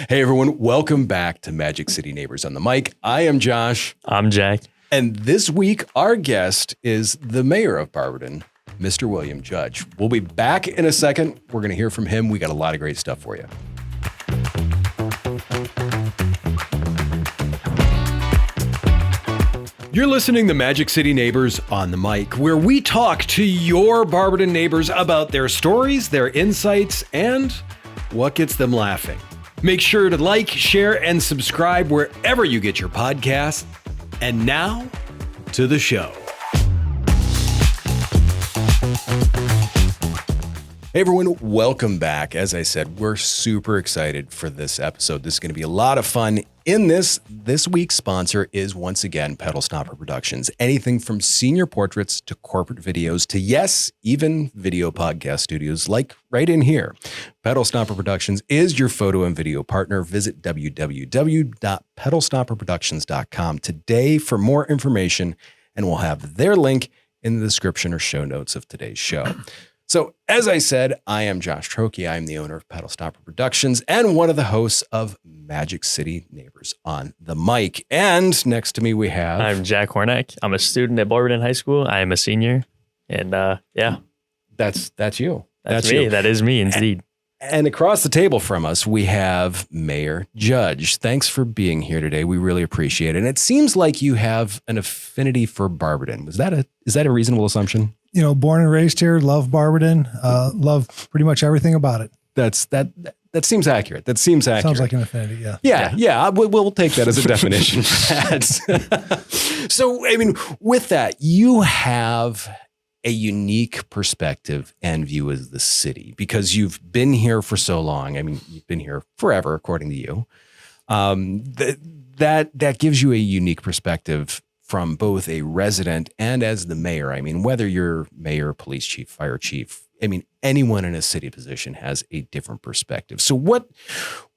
Hey, everyone. Welcome back to Magic City Neighbors on the mic. I am Josh. I'm Jack. And this week, our guest is the mayor of Barberton, Mr. William Judge. We'll be back in a second. We're going to hear from him. We got a lot of great stuff for you. You're listening to Magic City Neighbors on the mic, where we talk to your Barberton neighbors about their stories, their insights, and what gets them laughing. Make sure to like, share, and subscribe wherever you get your podcasts. And now, to the show. Hey everyone, welcome back. As I said, we're super excited for this episode. This is going to be a lot of fun. In this week's sponsor is once again Pedal Stopper Productions. Anything from senior portraits to corporate videos to, yes, even video podcast studios like right in here. Pedal Stopper Productions is your photo and video partner. Visit www.pedalstopperproductions.com today for more information, and we'll have their link in the description or show notes of today's show. So, as I said, I am Josh Trokey. I am the owner of Pedal Stopper Productions and one of the hosts of Magic City Neighbors on the mic. And next to me, we have... I'm Jack Hornack. I'm a student at Barberton High School. I am a senior. And yeah. That's you. That's me. You. That is me, indeed. And across the table from us, we have Mayor Judge. Thanks for being here today. We really appreciate it. And it seems like you have an affinity for Barberton. Is that a reasonable assumption? You know, born and raised here, love Barberton, love pretty much everything about it. That seems accurate. That seems accurate. Sounds like an affinity, yeah. Yeah. We'll take that as a definition. So, I mean, with that, you have a unique perspective and view of the city because you've been here for so long. I mean, you've been here forever, according to you. That gives you a unique perspective from both a resident and as the mayor. I mean, whether you're mayor, police chief, fire chief, I mean, anyone in a city position has a different perspective. So what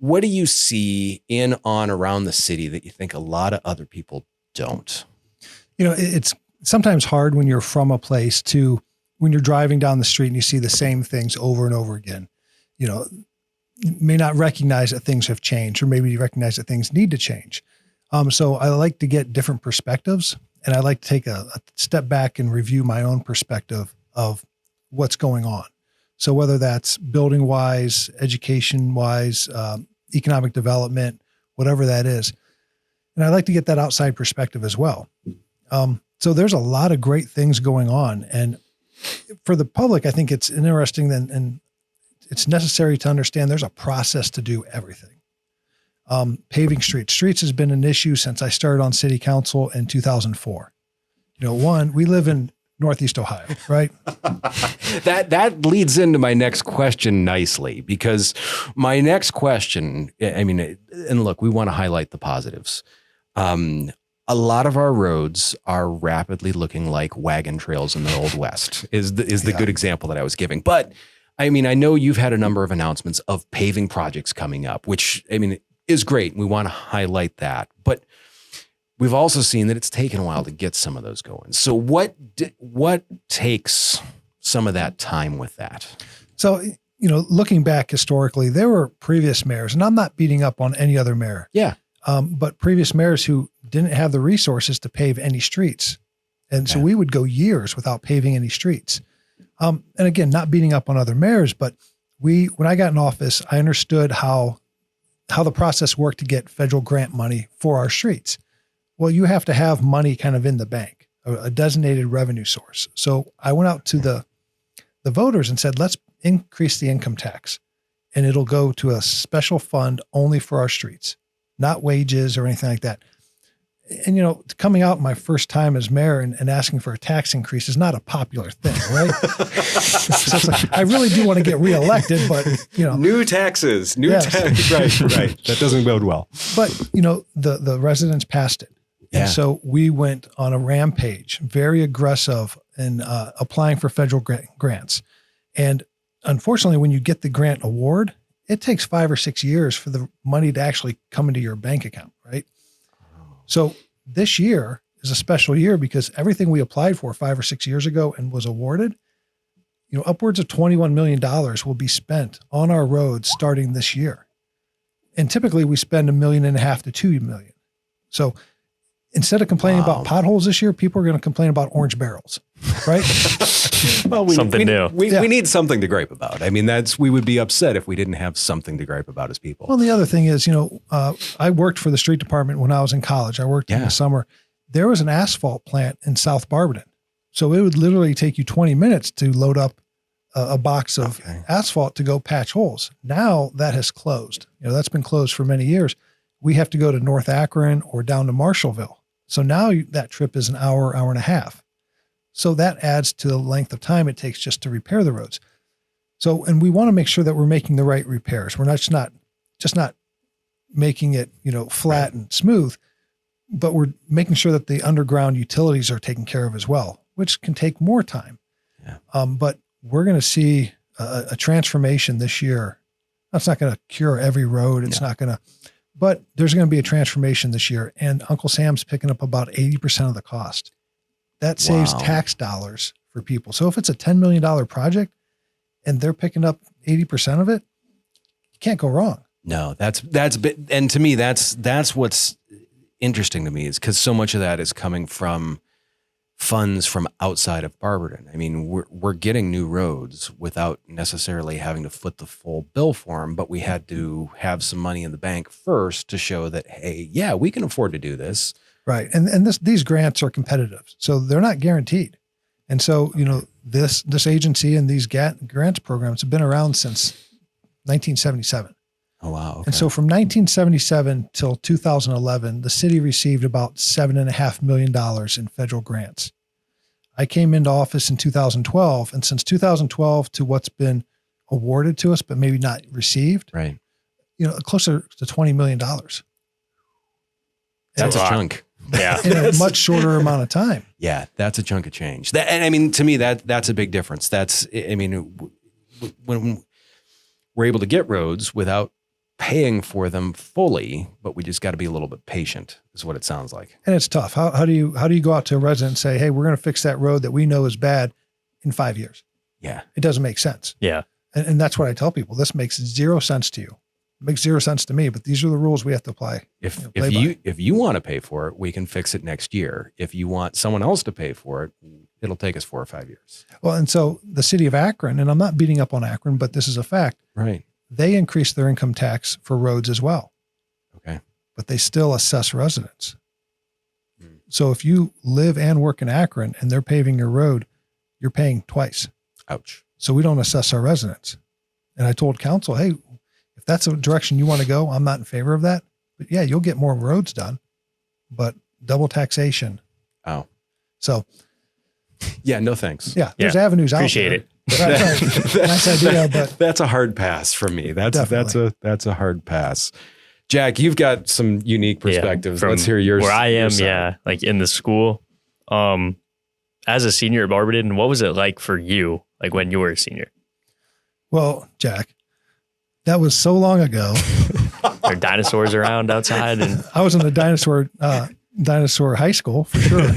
do you see in, on, around the city that you think a lot of other people don't? You know, it's sometimes hard when you're from a place to, when you're driving down the street and you see the same things over and over again, you know, you may not recognize that things have changed, or maybe you recognize that things need to change. So I like to get different perspectives, and I like to take a step back and review my own perspective of what's going on. So whether that's building wise, education wise, economic development, whatever that is. And I like to get that outside perspective as well. So there's a lot of great things going on. And for the public, I think it's interesting and it's necessary to understand there's a process to do everything. Paving streets. Streets has been an issue since I started on city council in 2004. You know, we live in Northeast Ohio, right? That leads into my next question nicely, because my next question, I mean, and look, we want to highlight the positives. A lot of our roads are rapidly looking like wagon trails in the Old West is the good example that I was giving. But I mean, I know you've had a number of announcements of paving projects coming up, which I mean, is great. We want to highlight that, but we've also seen that it's taken a while to get some of those going. So what takes some of that time with that? So, you know, looking back historically, there were previous mayors, and I'm not beating up on any other mayor. Yeah. But previous mayors who didn't have the resources to pave any streets. And so we would go years without paving any streets. And again, not beating up on other mayors, but when I got in office, I understood how the process worked to get federal grant money for our streets. Well, you have to have money kind of in the bank, a designated revenue source. So I went out to the voters and said, let's increase the income tax, and it'll go to a special fund only for our streets, not wages or anything like that. And, you know, coming out my first time as mayor and asking for a tax increase is not a popular thing, right? So it's like, I really do want to get reelected, but, you know. New taxes. Right. That doesn't bode well. But, you know, the residents passed it. Yeah. And so we went on a rampage, very aggressive in applying for federal grants. And unfortunately, when you get the grant award, it takes 5 or 6 years for the money to actually come into your bank account, right? So this year is a special year because everything we applied for 5 or 6 years ago and was awarded, you know, upwards of $21 million will be spent on our roads starting this year. And typically we spend $1.5 million to $2 million. So instead of complaining about potholes this year, people are going to complain about orange barrels, right? Well, Something new. We need something to gripe about. I mean, we would be upset if we didn't have something to gripe about as people. Well, the other thing is, I worked for the street department when I was in college. I worked in the summer. There was an asphalt plant in South Barberton. So it would literally take you 20 minutes to load up a box of asphalt to go patch holes. Now that has closed. That's been closed for many years. We have to go to North Akron or down to Marshallville. So now that trip is an hour, hour and a half. So that adds to the length of time it takes just to repair the roads. So, and we want to make sure that we're making the right repairs. We're just not making it, flat and smooth, but we're making sure that the underground utilities are taken care of as well, which can take more time. Yeah. But we're going to see a transformation this year. That's not going to cure every road. It's not going to, but there's going to be a transformation this year. And Uncle Sam's picking up about 80% of the cost. That saves tax dollars for people. So if it's a $10 million project and they're picking up 80% of it, you can't go wrong. No, that's and to me, that's what's interesting to me is because so much of that is coming from funds from outside of Barberton. I mean, we're getting new roads without necessarily having to foot the full bill for them, but we had to have some money in the bank first to show that, hey, yeah, we can afford to do this. Right. And these grants are competitive, so they're not guaranteed. And so, this agency and these grants programs have been around since 1977. Oh, wow. Okay. And so from 1977 till 2011, the city received about $7.5 million in federal grants. I came into office in 2012, and since 2012 to what's been awarded to us, but maybe not received, right? Closer to $20 million. That's a chunk. Yeah. In a much shorter amount of time. Yeah, that's a chunk of change. And I mean, to me, that's a big difference. When we're able to get roads without paying for them fully, but we just got to be a little bit patient is what it sounds like. And it's tough. How do you go out to a resident and say, hey, we're going to fix that road that we know is bad in 5 years? Yeah. It doesn't make sense. Yeah. And that's what I tell people. This makes zero sense to you. It makes zero sense to me, but these are the rules we have to apply. If you want to pay for it, we can fix it next year. If you want someone else to pay for it, it'll take us 4 or 5 years. Well, and so the city of Akron, and I'm not beating up on Akron, but this is a fact. Right. They increased their income tax for roads as well. Okay. But they still assess residents. So if you live and work in Akron and they're paving your road, you're paying twice. Ouch. So we don't assess our residents. And I told council, hey, if that's a direction you want to go, I'm not in favor of that. But yeah, you'll get more roads done, but double taxation. Oh. So. Yeah, no thanks. Yeah, there's avenues out there. Appreciate it. Nice idea, but that's a hard pass from me. That's a hard pass. Jack, you've got some unique perspectives. Let's hear yours. Where I am, like in the school. As a senior at Barberton, what was it like for you, like when you were a senior? Well, Jack, that was so long ago. There are dinosaurs around outside, and I was in a dinosaur high school for sure.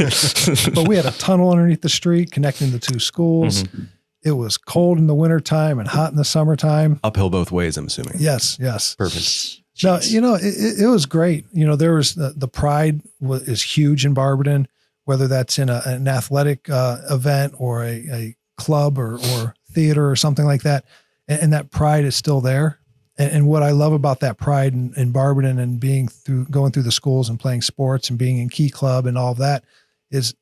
But we had a tunnel underneath the street connecting the two schools. Mm-hmm. It was cold in the wintertime and hot in the summertime. Uphill both ways, I'm assuming. Yes. Perfect. No, it was great. There was the pride is huge in Barberton, whether that's in an athletic event or a club or theater or something like that. And that pride is still there. And what I love about that pride in Barberton and going through the schools and playing sports and being in Key Club and all of that is,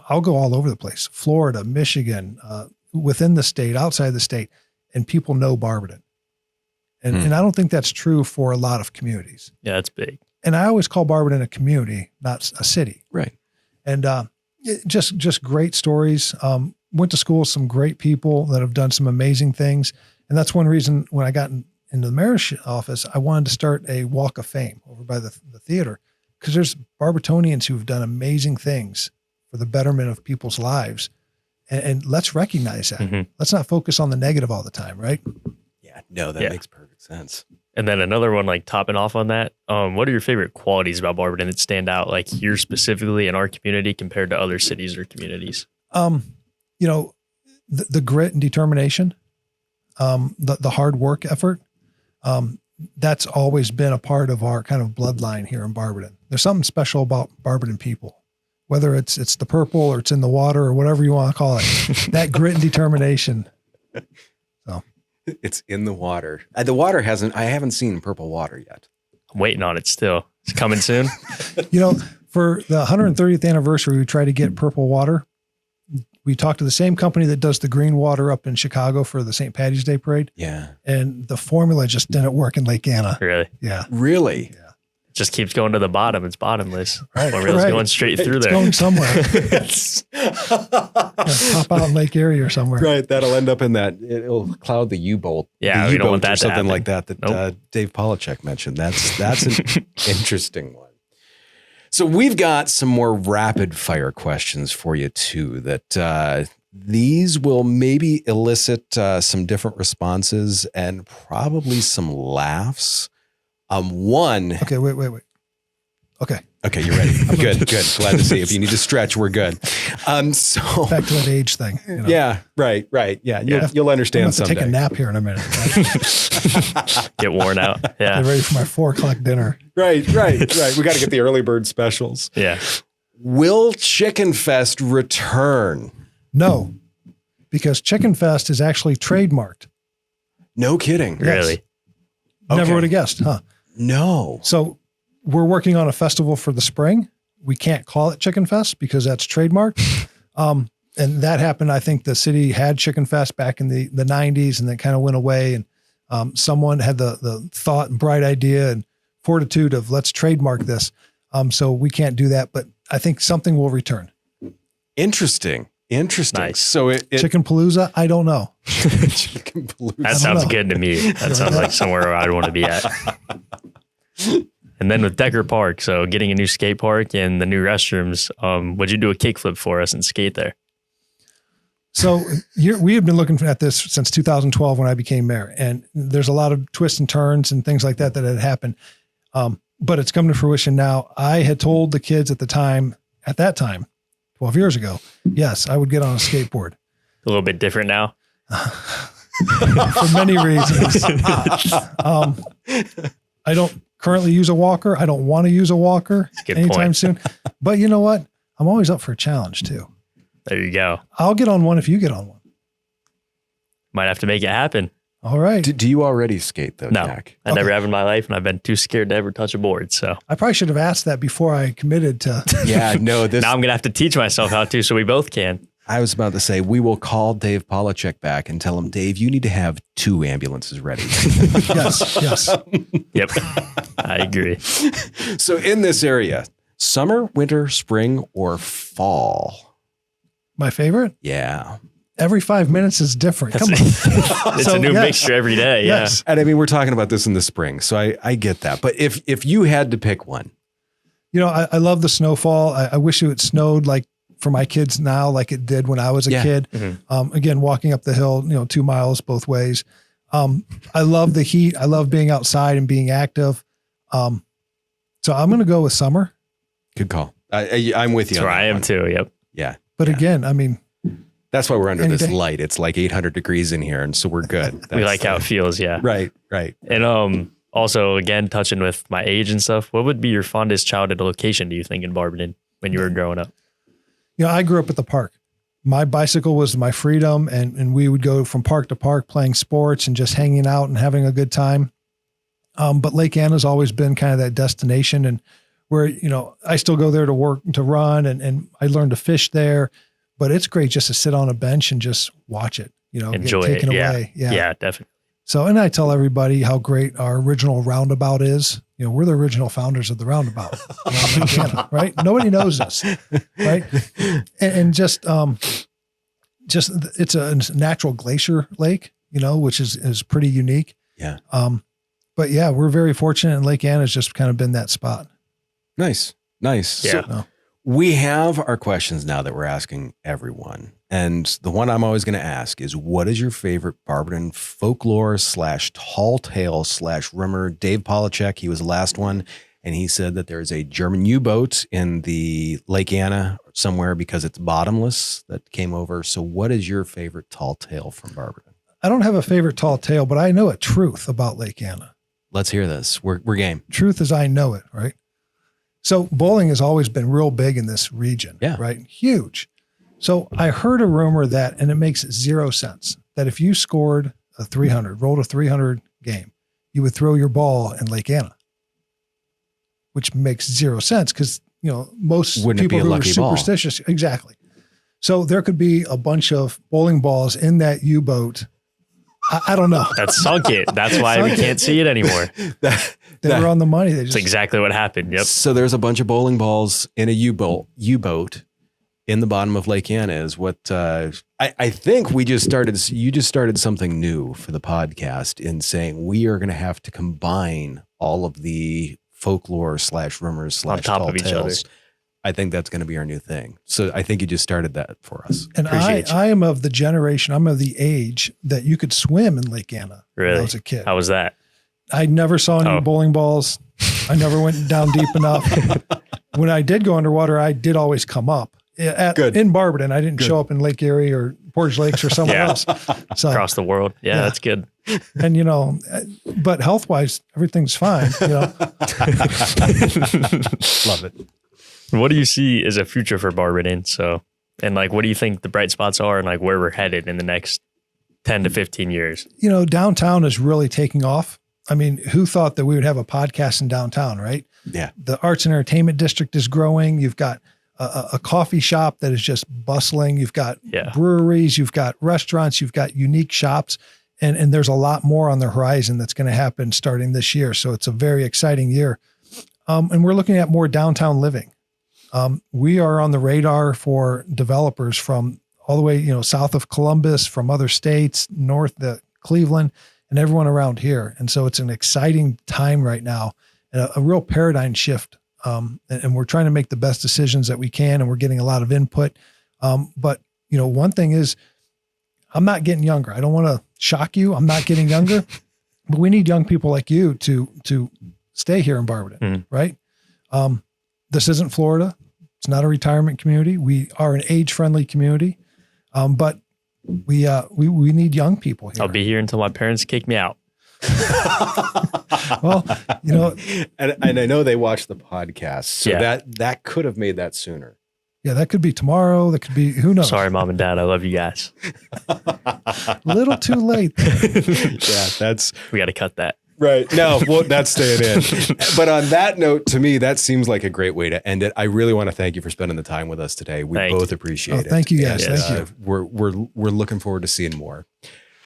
I'll go all over the place, Florida, Michigan, within the state, outside the state, and people know Barberton. And I don't think that's true for a lot of communities. Yeah, that's big. And I always call Barberton a community, not a city. Right. And just great stories. Went to school with some great people that have done some amazing things. And that's one reason when I got into the mayor's office, I wanted to start a walk of fame over by the theater, because there's Barbertonians who've done amazing things for the betterment of people's lives. And let's recognize that. Mm-hmm. Let's not focus on the negative all the time, right? Yeah, no, that makes perfect sense. And then another one, like topping off on that, what are your favorite qualities about Barberton that stand out, like here specifically in our community compared to other cities or communities? The grit and determination, the hard work effort. that's always been a part of our kind of bloodline here in Barberton. There's something special about Barberton people, whether it's the purple or it's in the water or whatever you want to call it, that grit and determination. So It's in the water. The water I haven't seen purple water yet. I'm waiting on it still. It's coming soon. For the 130th anniversary, we try to get purple water. We talked to the same company that does the green water up in Chicago for the St. Patty's Day parade. Yeah. And the formula just didn't work in Lake Anna. Really? Yeah. Really? Yeah. It just keeps going to the bottom. It's bottomless. Right. Formula's going straight through It's there. going somewhere. It's- Pop out in Lake Erie or somewhere. right. That'll end up in that. It'll cloud the U-bolt. Yeah, the we don't U-boat want that or to something happen. like that Nope. Dave Polachek mentioned. That's an interesting one. So we've got some more rapid fire questions for you too. That these will maybe elicit some different responses and probably some laughs. One. Okay, wait. Okay, you're ready. Good. Glad to see. If you need to stretch, we're good. So back to that age thing. yeah, right. Yeah, you'll I'm understand going to someday. take a nap here in a minute. Get worn out. Yeah. Get ready for my 4:00 dinner. Right. We got to get the early bird specials. Yeah. Will Chicken Fest return? No, because Chicken Fest is actually trademarked. No kidding. Yes. Really? Never Okay. would have guessed, huh? No. So we're working on a festival for the spring. We can't call it Chicken Fest because that's trademarked. And that happened. I think the city had Chicken Fest back in the 90s and then kind of went away. And someone had the thought and bright idea and fortitude of let's trademark this. So we can't do that, but I think something will return. Interesting. Nice. So it Chicken Palooza? I don't know. Chicken Palooza. That don't sounds know. good to me. That sounds like somewhere I'd want to be at. And then with Decker Park, so getting a new skate park and the new restrooms, would you do a kickflip for us and skate there? So we have been looking at this since 2012 when I became mayor, and there's a lot of twists and turns and things like that had happened. But it's come to fruition now. I had told the kids at that time, 12 years ago, yes, I would get on a skateboard. A little bit different now. For many reasons. I don't currently use a walker. I don't want to use a walker Good anytime point. soon. But you know what? I'm always up for a challenge too. There you go. I'll get on one if you get on one. Might have to make it happen. All right. Do you already skate though, No, Jack? I never have in my life, and I've been too scared to ever touch a board. So I probably should have asked that before I committed to. Yeah, no, this, now I'm going to have to teach myself how to so we both can. I was about to say, we will call Dave Polachek back and tell him, Dave, you need to have 2 ambulances ready. Yes. Yep. I agree. So in this area, summer, winter, spring, or fall? My favorite? Yeah. Every 5 minutes is different. Come on. It's So, a new yes. mixture every day. Yeah. Yes. And I mean, we're talking about this in the spring, so I get that. But if you had to pick one, I love the snowfall. I wish it snowed like for my kids now, like it did when I was a Yeah. kid. Mhm. Again, walking up the hill, 2 miles both ways. I love the heat. I love being outside and being active. So I'm going to go with summer. good call. I'm with you. That's on where that I am one. too. Yep. Yeah. But Yeah. again, I mean, That's why we're under Any this day. light. It's like 800 degrees in here, and so we're good. We That's like how it feels. Yeah. Right. And also again, touching with my age and stuff, what would be your fondest childhood location, do you think, in Barberton when you were growing up? I grew up at the park. My bicycle was my freedom, and we would go from park to park playing sports and just hanging out and having a good time. But Lake Anna's always been kind of that destination, and where, I still go there to work, to run, and I learned to fish there. But it's great just to sit on a bench and just watch it, Enjoy get taken it. Yeah. away. Yeah, definitely. So, and I tell everybody how great our original roundabout is. We're the original founders of the roundabout, around Lake Anna, right? Nobody knows us, right? And just it's a natural glacier lake, which is pretty unique. Yeah. But yeah, we're very fortunate, and Lake Anna has just kind of been that spot. Nice. Yeah. So we have our questions now that we're asking everyone. And the one I'm always going to ask is, what is your favorite Barberton folklore / tall tale / rumor? Dave Polachek, he was the last one. And he said that there is a German U-boat in the Lake Anna somewhere because it's bottomless that came over. So what is your favorite tall tale from Barberton? I don't have a favorite tall tale, but I know a truth about Lake Anna. Let's hear this. We're game. Truth as I know it, right? So bowling has always been real big in this region, Yeah. right? Huge. So I heard a rumor that, and it makes 0 sense, that if you scored a 300, rolled a 300 game, you would throw your ball in Lake Anna, which makes 0 sense because, most Wouldn't it people be a who are lucky ball? superstitious. Exactly. So there could be a bunch of bowling balls in that U-boat. I don't know. That sunk it. That's why we can't see it anymore. They were on the money. They That's just, exactly what happened. Yep. So there's a bunch of bowling balls in a U-boat in the bottom of Lake Anna is what I think you just started something new for the podcast in saying we are going to have to combine all of the folklore / rumors / On top tall of each tales. I think that's going to be our new thing. So I think you just started that for us. and I am of the generation, I'm of the age that you could swim in Lake Anna when Really? I was a kid. How was that? I never saw any Oh. bowling balls. I never went down deep enough. When I did go underwater, I did always come up. Good. In Barberton, I didn't show up in Lake Erie or Portage Lakes or somewhere Yeah. else. So, Across the world. Yeah, Yeah. that's good. and but health wise, everything's fine. Love it. What do you see as a future for Barberton? So, and what do you think the bright spots are and where we're headed in the next 10 to 15 years? Downtown is really taking off. I mean, who thought that we would have a podcast in downtown, right? Yeah. The arts and entertainment district is growing. You've got a coffee shop that is just bustling. You've got breweries, you've got restaurants, you've got unique shops, and there's a lot more on the horizon that's going to happen starting this year. So it's a very exciting year. And we're looking at more downtown living. We are on the radar for developers from all the way, south of Columbus, from other states, north to Cleveland, and everyone around here. And so it's an exciting time right now, and a real paradigm shift. And we're trying to make the best decisions that we can, and we're getting a lot of input. But one thing is, I'm not getting younger. I don't want to shock you. I'm not getting younger, but we need young people like you to stay here in Barberton, right? This isn't Florida. It's not a retirement community. We are an age-friendly community, but we need young people here. I'll be here until my parents kick me out. Well, and I know they watch the podcast, so Yeah. that could have made that sooner. yeah, that could be tomorrow. That could be, who knows? Sorry, Mom and Dad. I love you guys. A little too late. Yeah, We got to cut that. right. No, well, that's staying in. But on that note, to me, that seems like a great way to end it. I really want to thank you for spending the time with us today. We Thank both you. appreciate it. Thank you, guys. And, Thank you. We're looking forward to seeing more.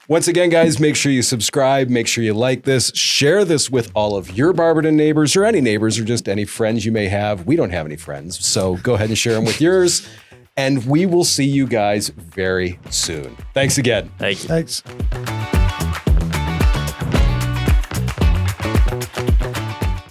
Once again, guys, make sure you subscribe, make sure you like this, share this with all of your Barberton neighbors or any neighbors or just any friends you may have. We don't have any friends, so go ahead and share them with yours. And we will see you guys very soon. Thanks again. Thank you. Thanks.